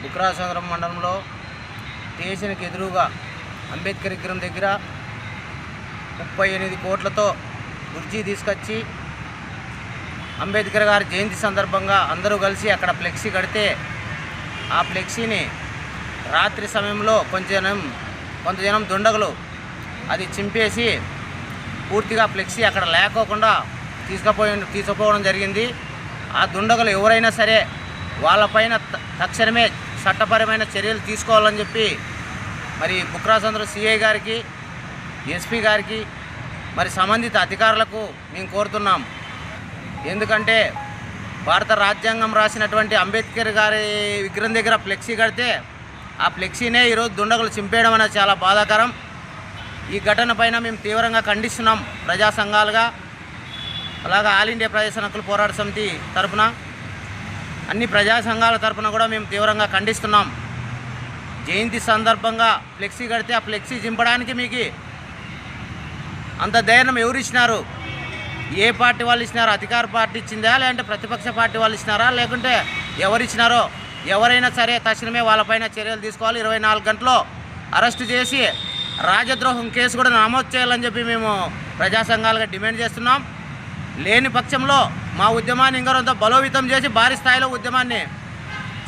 బుక్రాసంద్రం మండలంలో స్టేషన్కి ఎదురుగా అంబేద్కర్ విగ్రహం దగ్గర 38 కోట్లతో కుర్చీ తీసుకొచ్చి అంబేద్కర్ గారి జయంతి సందర్భంగా అందరూ కలిసి అక్కడ ఫ్లెక్సీ కడితే ఆ ఫ్లెక్సీని రాత్రి సమయంలో కొంతజనం దుండగులు అది చింపేసి పూర్తిగా ఫ్లెక్సీ అక్కడ లేకోకుండా తీసుకుపోవడం జరిగింది. ఆ దుండగులు ఎవరైనా సరే వాళ్ళపైన తక్షణమే చట్టపరమైన చర్యలు తీసుకోవాలని చెప్పి మరి బుక్రాసంద్రం సిఐ గారికి, ఎస్పీ గారికి, మరి సంబంధిత అధికారులకు మేము కోరుతున్నాం. ఎందుకంటే భారత రాజ్యాంగం రాసినటువంటి అంబేద్కర్ గారి విగ్రహం దగ్గర ఫ్లెక్సీ కడితే ఆ ఫ్లెక్సీనే ఈరోజు దుండగులు చింపేయడం అనేది చాలా బాధాకరం. ఈ ఘటన పైన మేము తీవ్రంగా ఖండిస్తున్నాం. ప్రజా సంఘాలుగా, అలాగే ఆల్ ఇండియా ప్రజా హక్కుల పోరాట సమితి తరఫున, అన్ని ప్రజా సంఘాల తరఫున కూడా మేము తీవ్రంగా ఖండిస్తున్నాం. జయంతి సందర్భంగా ఫ్లెక్సీ కడితే ఆ ఫ్లెక్సీ చింపడానికి మీకు అంత ధైర్యం ఎవరు ఇచ్చినారు? ఏ పార్టీ వాళ్ళు ఇచ్చినారో? అధికార పార్టీ ఇచ్చిందా, లేదంటే ప్రతిపక్ష పార్టీ వాళ్ళు ఇచ్చినారా, లేకుంటే ఎవరు ఇచ్చినారో? ఎవరైనా సరే తక్షణమే వాళ్ళపైన చర్యలు తీసుకోవాలి. 24 గంటల్లో అరెస్టు చేసి రాజద్రోహం కేసు కూడా నమోదు చేయాలని చెప్పి మేము ప్రజా సంఘాలుగా డిమాండ్ చేస్తున్నాం. లేని పక్షంలో మా ఉద్యమాన్ని ఇంకొంత బలోపేతం చేసి భారీ స్థాయిలో ఉద్యమాన్ని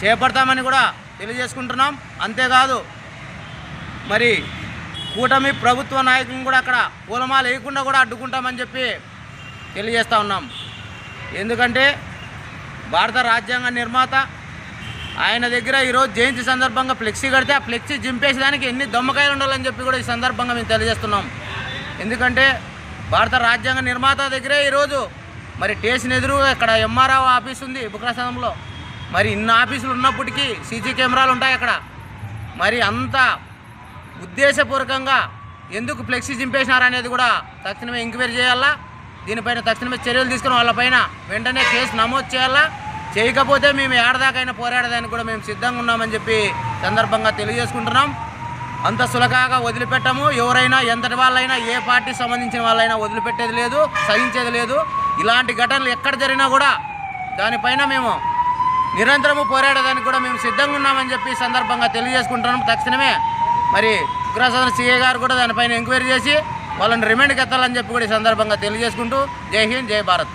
చేపడతామని కూడా తెలియజేసుకుంటున్నాం. అంతేకాదు మరి కూటమి ప్రభుత్వ నాయకులను కూడా అక్కడ పూలమాల వేయకుండా కూడా అడ్డుకుంటామని చెప్పి తెలియజేస్తూ ఉన్నాం. ఎందుకంటే భారత రాజ్యాంగ నిర్మాత ఆయన దగ్గర ఈరోజు జయంతి సందర్భంగా ఫ్లెక్సీ కడితే ఆ ఫ్లెక్సీ జింపేసేదానికి ఎన్ని దొమ్మకాయలు ఉండాలని చెప్పి కూడా ఈ సందర్భంగా మేము తెలియజేస్తున్నాం. ఎందుకంటే భారత రాజ్యాంగ నిర్మాత దగ్గరే ఈరోజు మరి స్టేషన్ ఎదురు ఇక్కడ ఎంఆర్ఓ ఆఫీస్ ఉంది బుక్రాసంద్రంలో. మరి ఇన్ని ఆఫీసులు ఉన్నప్పటికీ సీసీ కెమెరాలు ఉంటాయి అక్కడ. మరి అంత ఉద్దేశపూర్వకంగా ఎందుకు ఫ్లెక్సీ చింపేసినారనేది కూడా తక్షణమే ఎంక్వైరీ చేయాలా. దీనిపైన తక్షణమే చర్యలు తీసుకుని వాళ్ళపైన వెంటనే కేసు నమోదు చేయాలా. చేయకపోతే మేము ఏడదాకైనా పోరాడడానికి కూడా మేము సిద్ధంగా ఉన్నామని చెప్పి సందర్భంగా తెలియజేసుకుంటున్నాం. అంత సులభంగా వదిలిపెట్టము. ఎవరైనా ఎంతటి వాళ్ళైనా, ఏ పార్టీకి సంబంధించిన వాళ్ళైనా వదిలిపెట్టేది లేదు, సహించేది లేదు. ఇలాంటి ఘటనలు ఎక్కడ జరిగినా కూడా దానిపైన మేము నిరంతరము పోరాడడానికి కూడా మేము సిద్ధంగా ఉన్నామని చెప్పి సందర్భంగా తెలియజేసుకుంటున్నాం. తక్షణమే మరి బుక్రాసంద్రం సిఐ గారు కూడా దానిపైన ఎంక్వైరీ చేసి వాళ్ళని రిమాండ్కి ఎత్తాలని చెప్పి కూడా ఈ సందర్భంగా తెలియజేసుకుంటూ జై హింద్, జై భారత్.